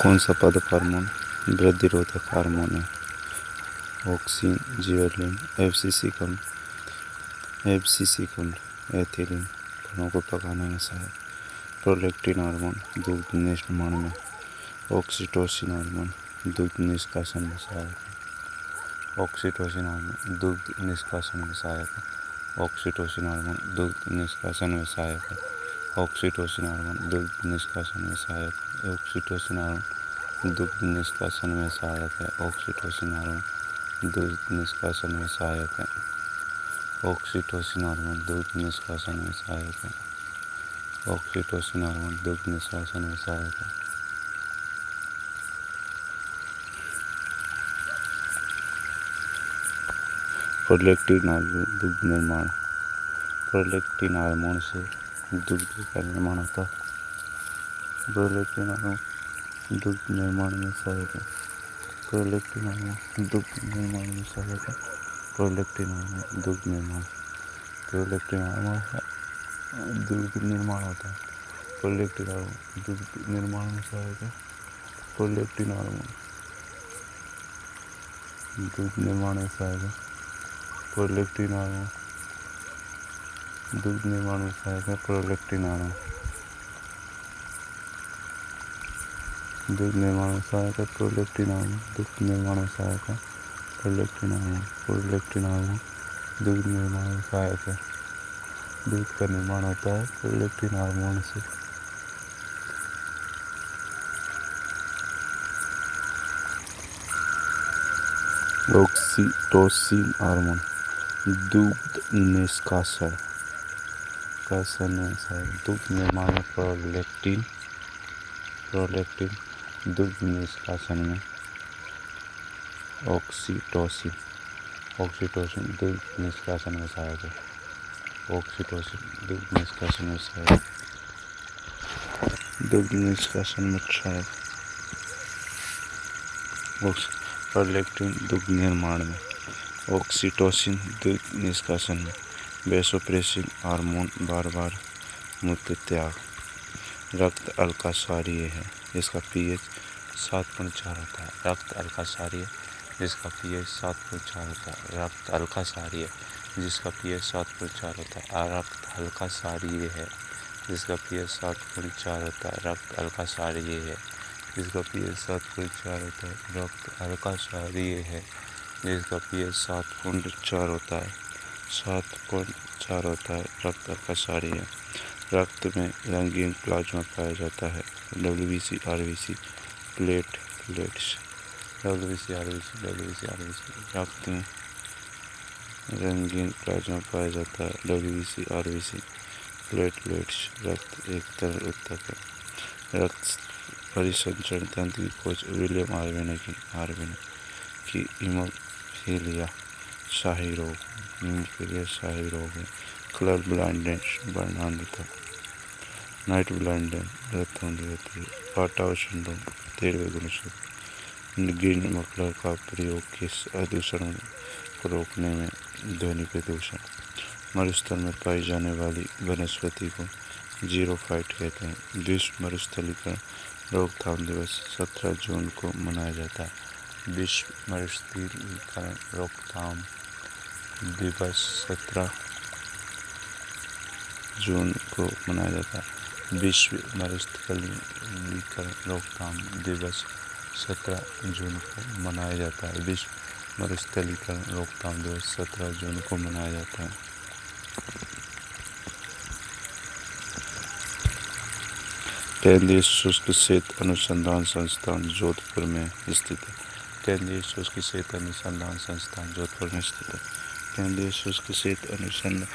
कौन सा पादप हार्मोन वृद्धिरोधक हार्मोन है? ऑक्सिन, जिबरेलिन, एब्सिसिक अम्ल, एथिलीन फलों को पकाने में सहायक। प्रोलैक्टिन हार्मोन दुग्ध निर्माण में। ऑक्सीटोसिन हार्मोन दुग्ध निष्कासन में सहायक है। ऑक्सीटोसिन हार्मोन दुग्ध निष्कासन में सहायक है। ऑक्सीटोसिन हार्मोन दुग्ध निष्कासन में सहायक है। ऑक्सीटोसिन हार्मोन दुग्ध निष्कासन में सहायक है। ऑक्सीटोसिन हार्मोन दुग्ध निष्कासन में सहायक है। ऑक्सीटोसिन हार्मोन दुग्ध निष्कासन में सहायक है। ऑक्सीटोसिन हार्मोन दुग्ध निष्कासन में सहायक है। ऑक्सीटोसिन हार्मोन दुग्ध निष्कासन में सहायक है। प्रोलैक्टिन हार्मोन दुग्ध निर्माण। प्रोलैक्टिन हार्मोन से दुग्ध का निर्माण होता है। प्रोलैक्टिन हार्मोन दुग्ध निर्माण में सहायक है। प्रोलैक्टिन हार्मोन दुग्ध निर्माण में सहायक है। प्रोलैक्टिन हार्मोन दुग्ध निर्माण। प्रोलैक्टिन हार्मोन दुग्ध निर्माण होता है। प्रोलैक्टिन हार्मोन दुग्ध निर्माण में सहायक है। प्रोलैक्टिन हार्मोन दुग्ध निर्माण में सहायक है। प्रोलैक्टिन हार्मोन दुग्ध निर्माण में सहायक है। प्रोलैक्टिन हार्मोन दुग्ध निर्माण में सहायक है। प्रोलैक्टिन हार्मोन दुग्ध निर्माण में सहायक है। प्रोलैक्टिन हार्मोन दुग्ध निर्माण में सहायक है। दूध का निर्माण होता है प्रोलैक्टिन हार्मोन से। ऑक्सीटोसिन हार्मोन दुग्ध निष्कासन में सहायक। दुग्ध निर्माण में प्रोलैक्टिन दुग्ध निष्कासन में ऑक्सीटोसिन दुग्ध निष्कासन में सहायक है। ऑक्सीटोसिन दुग्ध निष्कासन में सहायक। दुग्ध निष्कासन में सहायक। प्रोलैक्टिन दुग्ध निर्माण में। ऑक्सीटोसिन दुग्ध निष्कासन में। वैसोप्रेसिन हार्मोन बार मूत्र त्याग। रक्त हल्का क्षारीय है, इसका पीएच 7.4 होता है। रक्त हल्का क्षारीय जिसका पीएच 7.4 होता है। रक्त हल्का क्षारीय जिसका पीएच 7.4 होता है। रक्त हल्का क्षारीय है जिसका पीएच 7.4 होता है। रक्त हल्का क्षारीय है जिसका पीएच 7.4 होता है। रक्त हल्का क्षारीय है जिसका पीएच 7.4 होता है। 7.4 होता है। रक्त हल्का क्षारीय है। रक्त में रंगीन प्लाज्मा पाया जाता है। WBC RBC platelets. WBC RBC रक्त में रंगीन प्लाज्मा पाया जाता है। WBC RBC platelets. रक्त एक तरल ऊतक है। रक्त परिसंचरण तंत्र की खोज विलियम आर्वेने की हीमोफीलिया शाही रोग है। कलर ब्लाइंडनेस वर्णनान्यता। नाइट ब्लाइंडनेस रत होती है। पाटाव सिंड्रोम 13वें गुणसूत्र। ग्रीन मफलर का प्रयोग किस प्रदूषण को रोकने में? ध्वनि प्रदूषण। मरुस्थल में पाई जाने वाली वनस्पति को जीरोफाइट कहते हैं। विश्व मरुस्थलीकरण रोकथाम दिवस 17 जून को मनाया जाता है। विश्व मरुस्थलीकरण रोकथाम दिवस 17 जून को मनाया जाता है। विश्व मरुस्थलीकरण रोकथाम दिवस 17 जून को मनाया जाता है। विश्व मरुस्थलीकरण रोकथाम दिवस 17 जून को मनाया जाता है। केंद्रीय शुष्क क्षेत्र अनुसंधान संस्थान जोधपुर में स्थित है। केंद्रीय शुष्क क्षेत्र अनुसंधान संस्थान जोधपुर में स्थित है। केंद्रीय शुष्क क्षेत्र अनुसंधान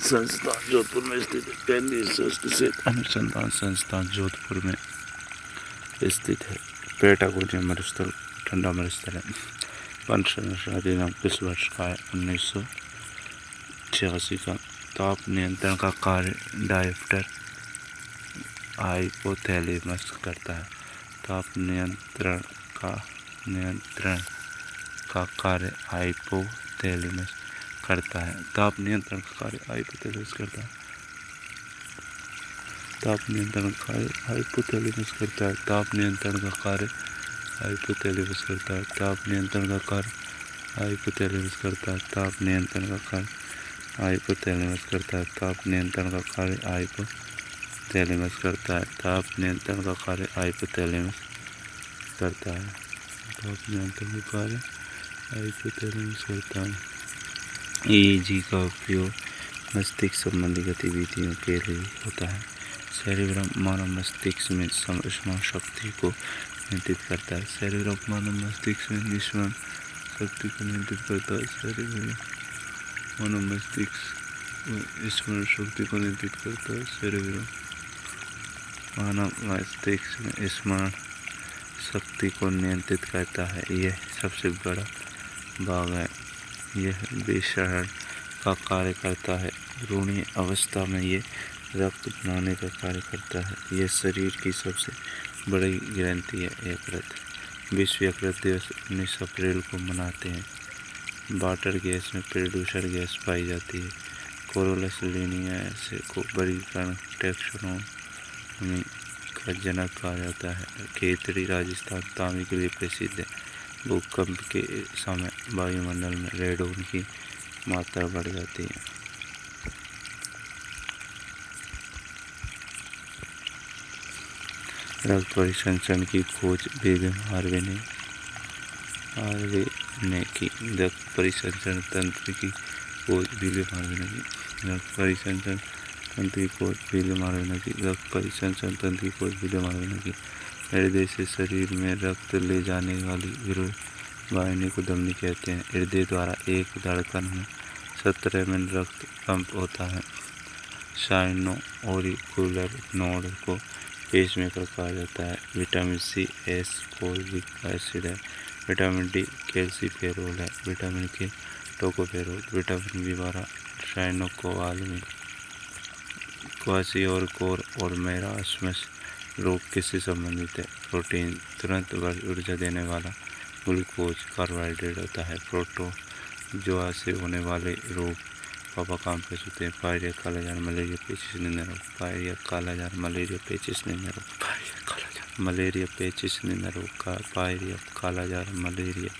संस्थान जोधपुर में स्थित है। केंद्रीय शुष्क क्षेत्र अनुसंधान संस्थान जोधपुर में स्थित है। पैटागोनिया मरुस्थल ठंडा मरुस्थल है। पंचमशा दिनांक किस वर्ष का है? 1986 का। ताप नियंत्रण का कार्य डायफ्टर हाइपोथैलेमस करता है। ताप नियंत्रण का कार्य हाइपोथैलेमस करता है। ताप नियंत्रण का कार्य हाइपोथैलेमस करता है। ताप नियंत्रण कार्य हाइपोथैलेमस करता है। ताप नियंत्रण का कार्य हाइपोथैलेमस करता है। ताप नियंत्रण का कार्य हाइपोथैलेमस करता है। ताप नियंत्रण का कार्य हाइपोथैलेमस करता है। ताप नियंत्रण का कार्य हाइपोथैलेमस करता है। ताप नियंत्रण का कार्य हाइपोथैलेमस करता है। ताप नियंत्रण का कार्य हाइपोथैलेमस करता है। ईईजी का उपयोग मस्तिष्क संबंधी गतिविधियों के लिए होता है। सेरेब्रम मानव मस्तिष्क में स्मरण शक्ति को नियंत्रित करता है। सेरेब्रम मानव मस्तिष्क में स्मरण शक्ति को नियंत्रित करता है। सेरेब्रम मानव मस्तिष्क में स्मरण शक्ति को नियंत्रित करता है। सेरेब्रम मानव मस्तिष्क में स्मरण शक्ति को नियंत्रित करता है। यह सबसे बड़ा भाग है। यह विसरण का कार्य करता है। भ्रूणीय अवस्था में ये रक्त बनाने का कार्य करता है। यह शरीर की सबसे बड़ी ग्रंथि है। यकृत। विश्व यकृत दिवस 19 अप्रैल को मनाते हैं। वाटर गैस में प्रदूषण गैस पाई जाती है। कोरोलस लिनियस को वर्गीकरण टैक्सोनॉमी का जनक कहा जाता है। खेतड़ी राजस्थान तांबे के लिए प्रसिद्ध है। भूकंप के समय वायुमंडल में रेडोन की मात्रा बढ़ जाती है। रक्त परिसंचरण की खोज विलियम हार्वे ने की। रक्त परिसंचरण तंत्र की खोज विलियम हार्वे ने की। रक्त परिसंचरण तंत्र की खोज विलियम हार्वे ने की। रक्त परिसंचरण तंत्र की खोज विलियम हार्वे ने की। हृदय से शरीर में रक्त ले जाने वाली विरोध वाहिनी को धमनी कहते हैं। हृदय द्वारा एक धड़कन में 17 मिनट रक्त पंप होता है। साइनो-ऑरिकुलर नोड को पेसमेकर कहा जाता है। विटामिन सी एस्कोर्बिक एसिड है। विटामिन डी कैल्सिफेरोल है। Vitamin K tocopherol. Vitamin B 12 cyanocobalamin. Kwashiorkor और मेरास्मस रोग किससे संबंधित है? प्रोटीन तुरंत ऊर्जा देने वाला ग्लूकोज कार्बोहाइड्रेट होता है। प्रोटोजोआ से होने वाले रोग पापाकाम्पस होते हैं। पायरिया, कालाजार, मलेरिया, पेचिश, निंदा रोग। पायरिया, कालाजार, मलेरिया, पेचिश, निंदा रोग। मलेरिया, पेचिश, निंदा रोग का पायरिया, कालाजार, मलेरिया,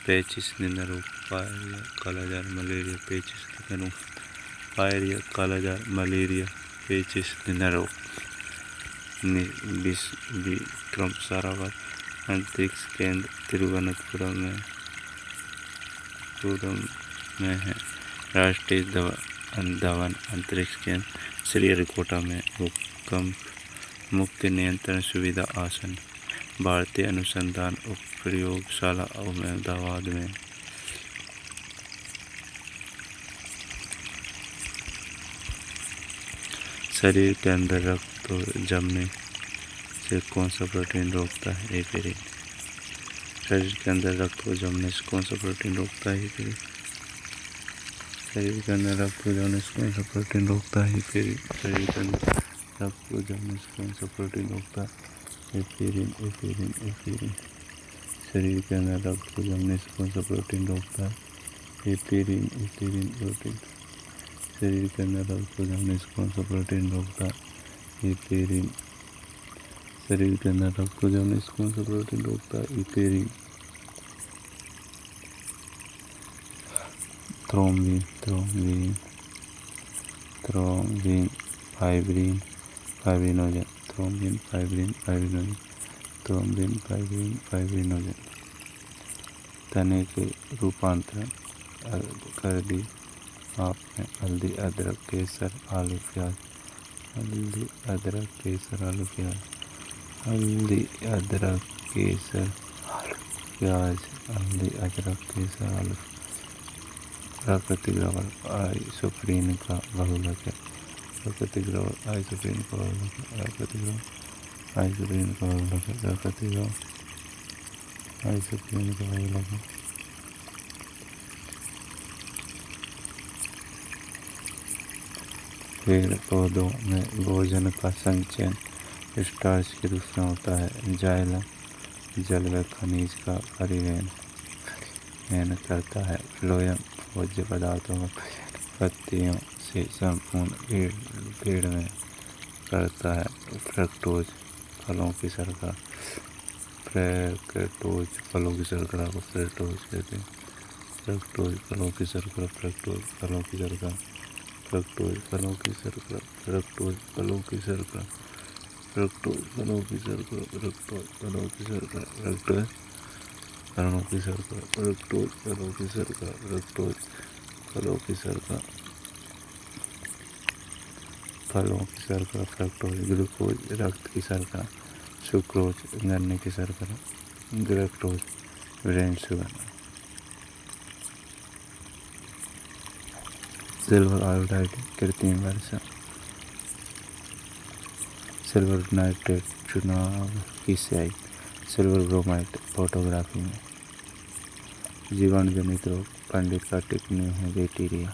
पेचिश, निंदा रोग। पायरिया, कालाजार, मलेरिया, पेचिश, निंदा रोग। पायरिया, कालाजार, मलेरिया, पेचिश, निंदा रोग। विक्रम साराभाई अंतरिक्ष केंद्र तिरुवनंतपुरम में है। राष्ट्रीय धवन अंतरिक्ष केंद्र श्रीहरिकोटा में। भूकंप मुक्ति नियंत्रण सुविधा आसन भारतीय अनुसंधान प्रयोगशाला अहमदाबाद में। शरीर के अंदर रक्त जमने से कौन सा प्रोटीन रोकता है? हेपेरिन। शरीर के अंदर रक्त को जमने से कौन सा प्रोटीन रोकता है? हेपेरिन। शरीर के अंदर रक्त को जमने से कौन सा प्रोटीन रोकता है? हेपेरिन। शरीर के अंदर रक्त को जमने से कौन सा प्रोटीन रोकता है? हेपेरिन। हेपेरिन। हेपेरिन। शरीर के अंदर रक्त को जमने से कौन सा प्रोटीन रोकता है? हेपेरिन। Heparin protein. शरीर के अंदर रक्त को जमने से कौन सा प्रोटीन रोकता है? हेपेरिन। शरीर के अंदर रक्त को जमने से कौन सा प्रोटीन रोकता है? Heparin. Thrombin, thrombin, thrombin, fibrin, fibrinogen. Thrombin, fibrin, fibrinogen. Thrombin, fibrin, fibrinogen. तने के रूपांतरण कर दी आपने। हल्दी, अदरक, केसर, आलू, प्याज। हल्दी, अदरक, केसर, आलू, प्याज। हल्दी, अदरक, केसर, आलू, प्याज। हल्दी, अदरक, केसर, आलू। प्राकृतिक रबर आइसोप्रीन का बहुलक है। प्राकृतिक रबर आइसोप्रीन का बहुलक है। प्राकृतिक रबर आइसोप्रीन का बहुलक है। प्राकृतिक रबर आइसोप्रीन का बहुलक है। पेड़ पौधों में भोजन का संचयन स्टार्च के रूप में होता है। जाइलम जल व खनिज का परिवहन करता है। फ्लोएम भोज्य पदार्थों का पत्तियों से संपूर्ण पेड़ में करता है फ्रक्टोज फलों की शर्करा। फ्रैक्टोज फलों की शर्करा को फ्रक्टोज कहते हैं। फ्रक्टोज फलों की शर्करा, फ्रक्टोज फलों की शर्करा, फ्रक्टोज फलों की शर्करा, फ्रक्टोज फलों की शर्करा, फ्रक्टोज फलों की शर्करा, फ्रक्टोज फलों की शर्करा, फ्रक्टोज फलों की शर्करा, फ्रक्टोज फलों की शर्करा, फ्रक्टोज फलों की शर्करा, फलों की शर्करा, फ्रक्टोज ग्लूकोज रक्त की शर्करा, सुक्रोज गन्ने की शर्करा, galactose brain sugar. Silver iodide कृत्रिम वर्षा, सिल्वर नाइट्रेट चुनाव की स्याही, सिल्वर ब्रोमाइड फोटोग्राफी में। जीवाणु जनित रोग पंडित का टिप्पणी है बैक्टीरिया,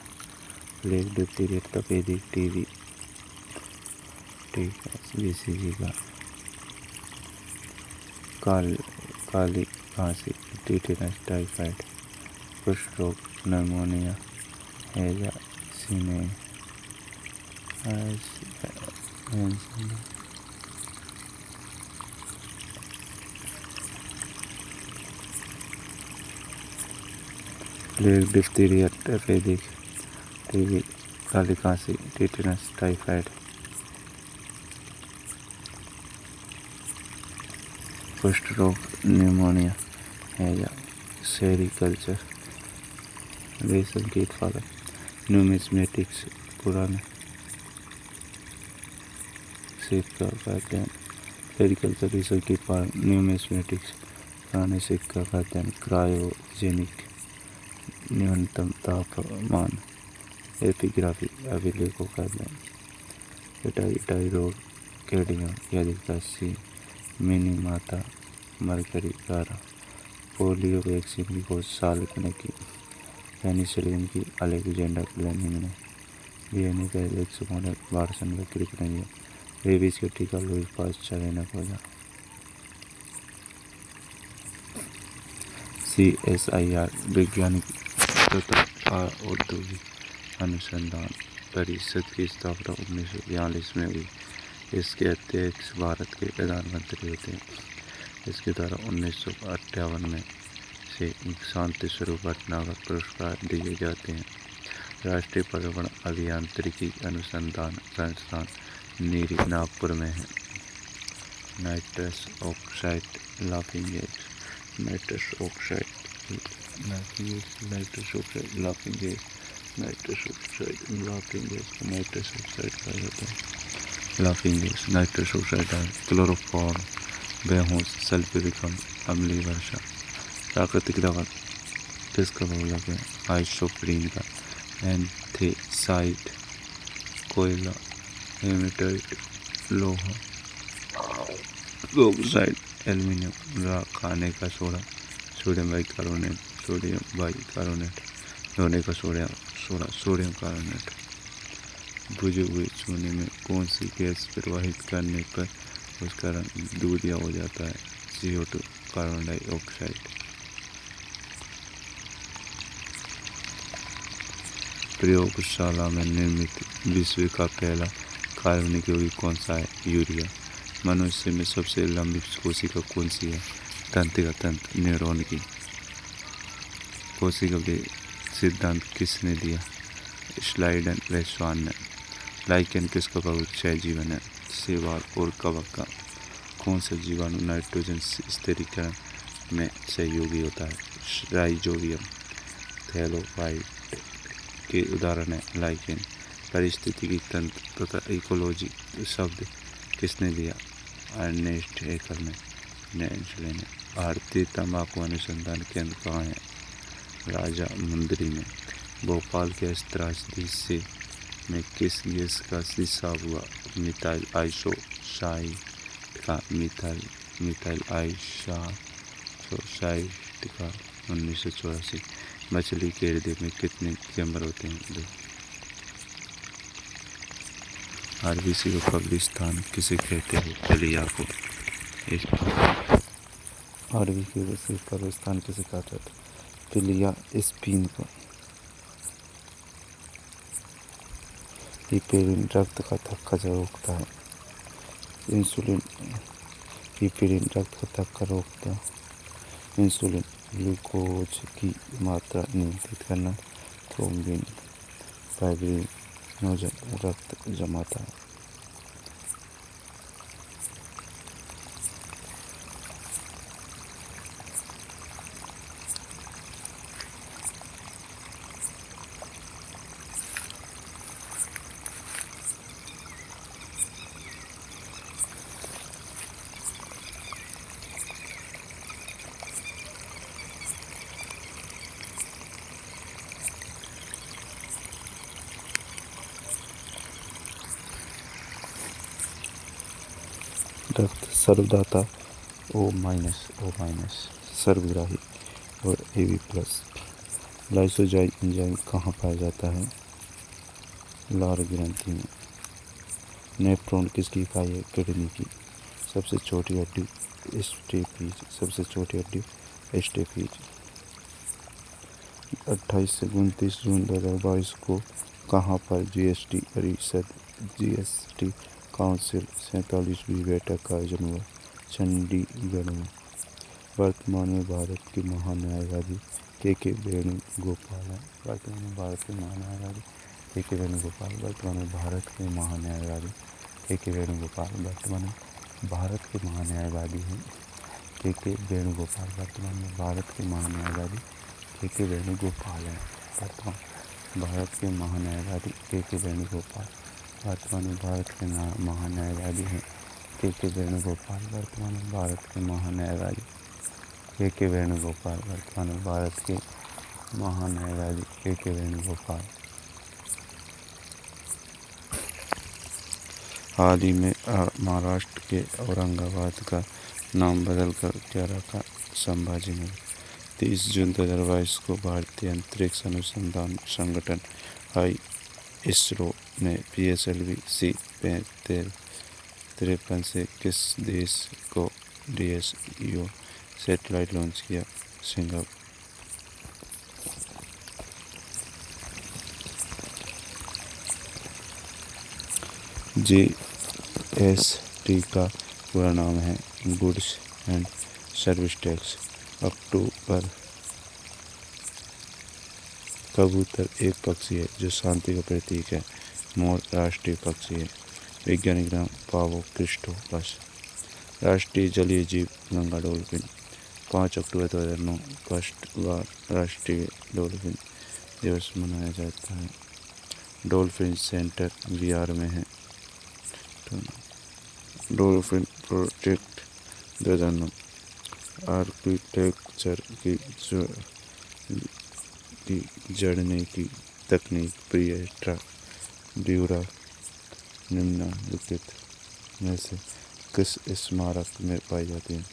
प्लेग, डिप्थीरिया, तपेदिक, टीबी, बीसीजी का, काली खांसी, टिटेनस, टाइफाइड, कुष्ठ रोग, निमोनिया, हैजा, सीने, प्लेग, डिप्थीरिया, तपेदिक, टीबी, काली खांसी, टिटेनस, टाइफाइड, कुष्ठ रोग, निमोनिया, हैजा, सेरिकल्चर, रेशम कीट पालन, न्यूमिस्मेटिक्स पुराने सिक्का का अध्ययन, सेरिकल्चर रेशम कीट पालन, न्यूमिस्मेटिक्स पुराने सिक्का का अध्ययन, क्रायोजेनिक न्यूनतम तापमान, एपिग्राफी अभिलेखों का अध्ययन, पिटाई रोग, कैडियम की अधिकता, सी मिनी माता मरकरी गारा, पोलियो वैक्सीन की खोज सालिक ने की, पेनिसिलिन की अलेक्जेंडर फ्लेमिंग ने, डीएनए का एक मॉडल वाटसन व क्रिक ने दिया, रेबीज का टीका लुईस पास्चर ने खोजा। CSIR वैज्ञानिक तथा औद्योगिक अनुसंधान परिषद की स्थापना 1942 में हुई। इसके अध्यक्ष भारत के प्रधानमंत्री होते हैं। इसके द्वारा 1958 में से शांति स्वरूप भटनागर पुरस्कार दिए जाते हैं। राष्ट्रीय पर्यावरण अभियांत्रिकी अनुसंधान संस्थान नीरी नागपुर में है। Nitrous oxide laughing gas, nitrous oxide laughing gas, nitrous oxide laughing gas, nitrous oxide laughing gas, nitrous oxide कहा जाता है laughing gas, nitrous oxide, chloroform, बेहोश, सल्फ्यूरिक अम्लीय वर्षा। प्राकृतिक दवा किसका बहुलक है? आइसोप्रीन का, एंथ्रासाइड, कोयला, हेमेटाइट, लोहा, ऑक्साइड, एल्यूमिनियम, खाने का soda, sodium bicarbonate, sodium bicarbonate, धोने का सोडा, सोडियम कार्बोनेट। बुझे हुए चूने में कौन सी गैस प्रवाहित करने पर उसका रंग दूधिया हो जाता है? CO2, carbon dioxide. प्रयोगशाला में निर्मित विश्व का पहला कार्बनिक यौगिक कौन सा है? यूरिया। मनुष्य में सबसे लंबी कोशिका कौन सी है? तंत्रिका तंत्र, न्यूरॉन की। कोशिका के सिद्धांत किसने दिया? स्लाइडन व स्वान ने। लाइकेन किसका बहुत सहजीवन है? शैवाल और कवक का। कौन सा जीवाणु नाइट्रोजन स्थिरीकरण में सहयोगी होता है? राइजोबियम। थैलोफाइट के उदाहरण है लाइकेन। पारिस्थितिकी तंत्र तथा इकोलॉजी शब्द किसने दिया? अर्नेस्ट हेकल ने। भारतीय तंबाकू अनुसंधान केंद्र कहाँ है? राजा मुंदरी में। भोपाल के त्रासदी से में किस गैस का रिसाव हुआ? मिथाइल आइसोसाइड का, मिथाइल आइसोसाइड का, 1984। मछली के हृदय में कितने चैम्बर होते हैं? 2। RBC का कब्रिस्तान किसे कहते हैं? तिलिया को। RBC का कब्रिस्तान किसे कहते हैं? तिलिया स्पिन को। हिपेरिन रक्त का थक्का जब उठता है इंसुलिन हीपेरिन रक्त घटक का रोकता। इंसुलिन ग्लूकोज की मात्रा नियंत्रित करना। थ्रोम्बिन फाइब्रिनोजन रक्त जमाता है। रक्त सर्वदाता O- सर्वग्राही और Ab+। लाइसोजाइल एंजाइम कहाँ पाया जाता है? लार ग्रंथि में। नेफ्रॉन किसकी इकाई है? किडनी की। सबसे छोटी हड्डी स्टेपीज। सबसे छोटी हड्डी स्टेपीज। 28 से 29 जून 2022 को कहाँ पर जीएसटी परिषद काउंसिल 47वीं बैठक का आयोजन हुआ? चंडीगढ़ में। वर्तमान में भारत के महान्यायवादी के वेणुगोपाल हैं। वर्तमान में भारत के महान्यायवादी के वेणुगोपाल। वर्तमान में भारत के महान्यायवादी के वेणुगोपाल। वर्तमान में भारत के महान्यायवादी हैं के वेणुगोपाल। वर्तमान में भारत के महान्यायवादी के वेणुगोपाल हैं। वर्तमान भारत के महान्यायवादी के वेणुगोपाल। वर्तमान में भारत के महान्यायवादी हैं के वेणुगोपाल। वर्तमान में भारत के महान्यायवादी के वेणुगोपाल। वर्तमान में भारत के महान्यायवादी के वेणुगोपाल। हाल ही में महाराष्ट्र के औरंगाबाद का नाम बदलकर क्या रखा? संभाजीनगर। 30 जून 2022 को भारतीय अंतरिक्ष अनुसंधान संगठन इसरो ने PSLV C-53 से किस देश को DSEO सैटेलाइट लॉन्च किया? सिंगापुर। GST का पूरा नाम है गुड्स एंड सर्विस टैक्स। अक्टूबर। कबूतर एक पक्षी है जो शांति का प्रतीक है। मोर राष्ट्रीय पक्षी है। वैज्ञानिक नाम पावो क्रिस्टोपस। राष्ट्रीय जलीय जीव गंगा डॉल्फिन। 5 अक्टूबर 2009 फर्स्ट बार राष्ट्रीय डॉल्फिन दिवस मनाया जाता है। डॉल्फिन सेंटर बिहार में है। Dolphin project 2009। आर्किटेक्चर की जड़ने की तकनीक पिएट्रा ड्यूरा निम्नलिखित में से किस स्मारक में पाई जाती है?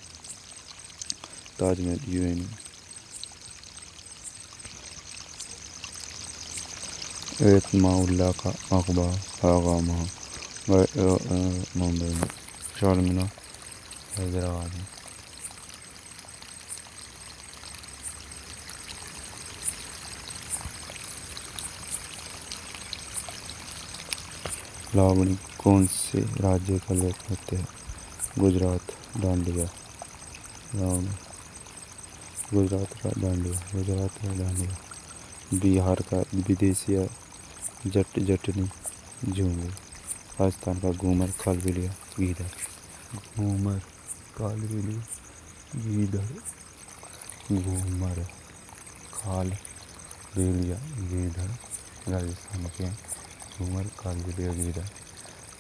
ताजमहल यूएई। एतमाउल्लाह का मकबरा हरागामा मुंबई में। चारमीनार हैदराबाद में। लावणी कौन से राज्य का लोक नृत्य है? गुजरात। डांडिया। लावणी गुजरात का डांडिया। बिहार का विदेशी जटनी झूमर। राजस्थान का घूमर कालबेलिया गीदड़। घूमर कालबेलिया गीदड़। घूमर कालबेलिया गीदड़ राजस्थान के। घूमर कालबेलिया गीदड़।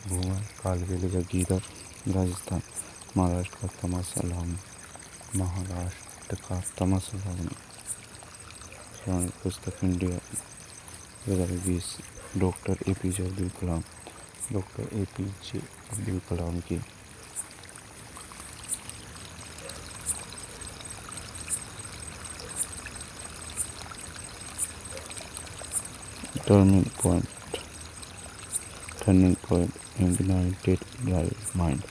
घूमर कालबेलिया गीदड़ राजस्थान। महाराष्ट्र का तमाशालावनी। पुस्तक India 2020 doctor APJ Abdul Kalam की। Turning point ignited mind.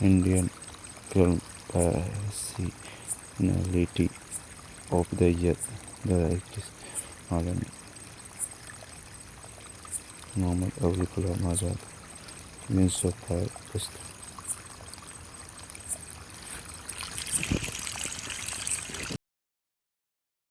Indian film personality of the year 2021 आलमी। Mohammad Abul Kalam Azad. Means of fire पुस्तक।